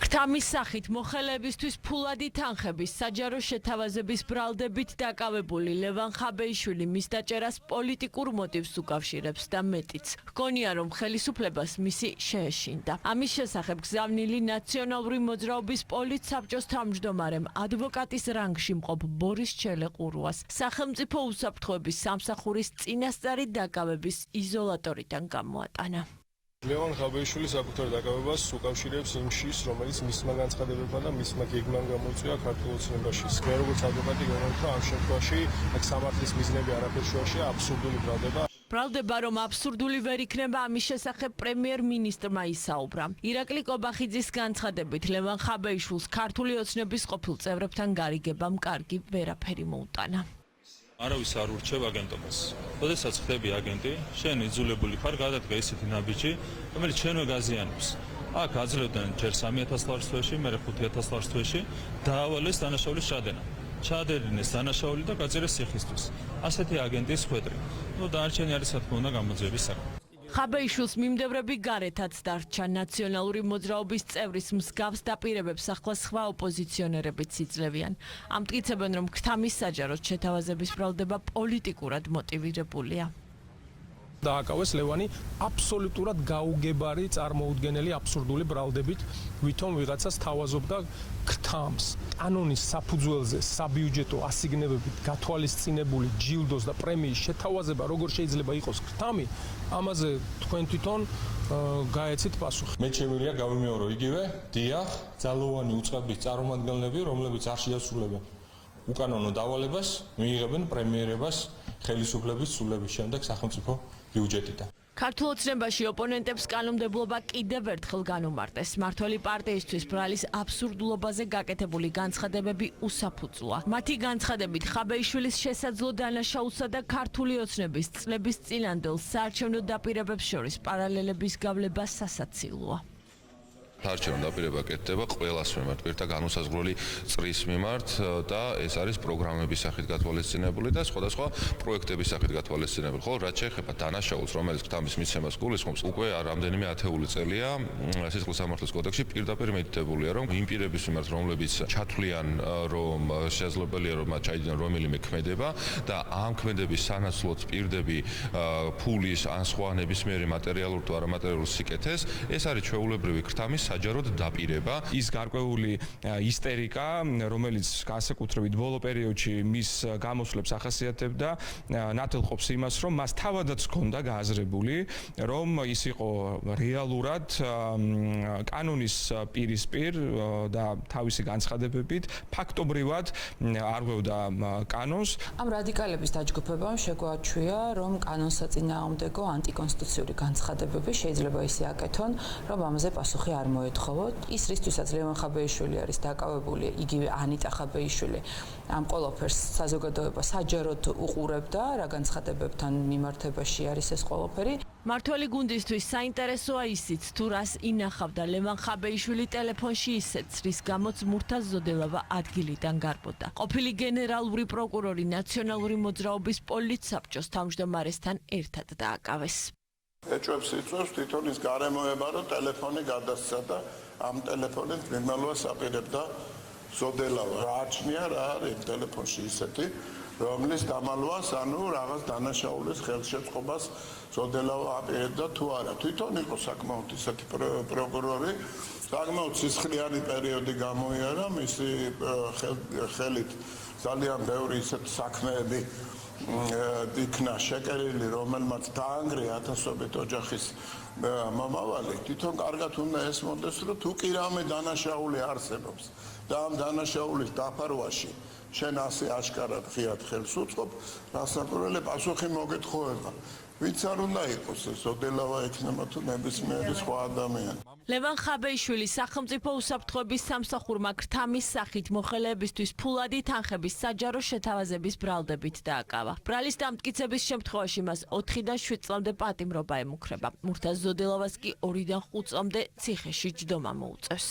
ქთამის სახით მოხელეებისთვის ფულადი თანხების საჯარო შეთავაზების ბრალდებით დაკავებული ლევან ხაბეიშვილი მის დაჭერას პოლიტიკურ მოტივს უკავშირებს და მეტიც. ჰგონია, რომ ხელისუფლებას მისი შეეშინდა. ამის შესახებ გზავნილი ნაციონალური მოძრაობის პოლიტსაბჭოს თავმჯდომარემ ადვოკატის რანგში მყოფ ბორის ჩელეყურუას სახელმწიფო უსაფრთხოების სამსახურის წინასწარი დაკავების იზოლატორიდან გამოატანა. ლევან ხაბეიშვილის საკუთარ დაკავებას უკავშირებს იმ შის, რომელიც მისმა განცხადებებმა და მისმა გეგმამ გამოიწვია ქართულ ოცნებაში. მე როგორც ადვოკატი გამოვიდა ამ შემთხვევაში აქ სამართლის მიზნები არაფერ შუაშია, აბსურდული ბრალდება. ბრალდება, რომ აბსურდული ვერ იქნება, ამის შესახებ პრემიერ-მინისტრმა ისაუბრა. ირაკლი კობახიძის განცხადებით, ლევან ხაბეიშვილს ქართული ოცნების ყოფილ წევრებთან გარიგებამ კარგი ვერაფერი მოუტანა. არავის არ ურჩევ აგენტობას. როდესაც ხდები აგენტი, შენ იძულებული ხარ გადადგა ისეთი ნაბიჯი, რომელიც შენვე გაზიანებს. აქ აძლევდნენ ჯერ 3000 ლარს თვეში, მერე 5000 ლარს თვეში, დაავალეს დანაშაულის ჩადენა. ჩაადერინეს დანაშაული და გაწერეს სიხისთვის. ასეთი აგენტის ხვედრი. დანარჩენი არის რა თქმა უნდა გამოძიების საქმე. ხაბეიშვილს მიმდევრები გარეთაც დარჩა. ნაციონალური მოძრაობის წევრის მსგავს დაპირებებს ახლა სხვა ოპოზიციონერებიც იძლევიან. ამტკიცებენ, რომ ქთამის საჯაროდ შეთავაზების ბრალდება პოლიტიკურად მოტივირებულია. დააკავეს ლევანი აბსოლუტურად გაუგებარი წარმოუდგენელი აბსურდული ბრალდებით, ვითომ ვიღაცას თავაზობდა ქთამს. კანონის საფუძველზე საბიუჯეტო ასიგნებებით გათვალისწინებული ჯილდოს და პრემიის შეთავაზება როგორ შეიძლება იყოს ქთამი, ამაზე თქვენ თვითონ გაეცით პასუხი. მე შემიძლია გავიმეორო იგივე, დიახ, ძალოვანი უწყების წარმომადგენლები, რომლებიც არ შეასრულებენ უკანონო დავალებას, მიიღებენ პრემიერებას ხელისუფლების სულების შემდეგ სახელმწიფო ბიუჯეტიდან. ქართულ ოცნებაში ოპონენტებს კანონმდებლობა კიდევ ერთხელ განუმარტეს. მმართველი პარტიისთვის ბრალის აბსურდულობაზე გაკეთებული განცხადებები უსაფუძვლა. მათი განცხადებით, ხაბეიშვილის შესაძლო დანაშაულსა და ქართული ოცნების წლების წინანდელ საარჩევნო დაპირებებს შორის პარალელების გავლება სასაცილოა. საარჩევნო დაპირება კეთდება ყველას მიმართ, პირთა განუსაზღვრელი წრის მიმართ და ეს არის პროგრამების სახით გათვალისწინებული და სხვადასხვა პროექტების სახით გათვალისწინებული. ხოლო რაც შეეხება დანაშაულს, რომელიც ქთამის მიცემას გულისხმობს, უკვე რამდენიმე ათეული წელია სისხლის სამართლის კოდექსში პირდაპირ მითითებულია, რომ იმ პირების მიმართ, რომლებიც ჩათვლიან, რომ შესაძლებელია რომ მათ ჩაიდინონ რომელიმე ქმედება და ამ ქმედების სანაცვლოდ პირდები ფულის ან სხვა ნებისმიერი მატერიალურ თუ არამატერიალურ სიკეთეს, ეს არის ჩვეულებრივი ქთამის საჯაროდ დაპირება. ის გარკვეული ისტერიკა, რომელიც განსაკუთრებით ბოლო პერიოდში მის გამოსვლებს ახასიათებდა, ნათელყოფს იმას, რომ მას თავადაც ჰქონდა გააზრებული, რომ ის იყო რეალურად კანონის პირისპირ და თავისი განცხადებებით ფაქტობრივად არღვევდა კანონს. ამ რადიკალების დაჯგუფებამ შეგვაჩვია, რომ კანონსაწინააღმდეგო ანტიკონსტიტუციური განცხადებები შეიძლება ისე აკეთონ, რომ ამაზე პასუხი არ მოეთხოვოთ. ის რისთვისაც ლევან ხაბეიშვილი არის დაკავებული, იგივე ანიტა ხაბეიშვილი ამ ყველაფერს საზოგადოება საჯაროდ უყურებდა, რა განცხადებებთან მიმართებაში არის ეს ყველაფერი. მართველი გუნდისთვის საინტერესოა ისიც, თუ რას ინახავდა ლევან ხაბეიშვილი ტელეფონში ისეც, რის გამოც მურთაზ ზოდელავა ადგილიდან გარბოდა. ყოფილი გენერალური პროკურორი ნაციონალური მოძრაობის პოლიტსაბჭოს თავმჯდომარესთან ერთად დააკავეს. ეჭვებს იწვევს თვითონ ის გარემოება, რომ ტელეფონი გადასცა და ამ ტელეფონით მიმალვას აპირებდა ზოდელავა. რა აჩნია, რა არის ტელეფონში ისეთი, რომლის დამალვას, ანუ რაღაც დანაშაულის ხელშეწყობას ზოდელავა აპირებდა თუ არა. თვითონ იყო საკმაოდ ისეთი პროკურორი, საკმაოდ სისხლიანი პერიოდი გამოიარა მისი ხელით ძალიან ბევრი ისეთი საქმეები იქნა შეკერილი, რომელმაც დაანგრია ათასობით ოჯახის მომავალი. თვითონ კარგად უნდა ესმოდეს, რომ თუ კი რამე დანაშაული არსებობს და ამ დანაშაულის დაფარვაში შენ ასე აშკარად ღიად ხელს უწყობ, რასაკვირველი პასუხი მოგეთხოვება. ვინც არ უნდა იყოს ეს ზოდელავა იქნება თუ ნებისმიერი სხვა ადამიანი. ლევან ხაბეიშვილი სახელმწიფო უსაფრთხოების სამსახურმა ქთამის სახით მოხელეებისთვის ფულადი თანხების საჯარო შეთავაზების ბრალდებით დააკავა. ბრალის დამტკიცების შემთხვევაში მას 4-დან 7 წლამდე პატიმრობა ემუქრება. მურთაზ ზოდელავას კი 2-დან 5 წლამდე ციხეში ჯდომა მოუწევს.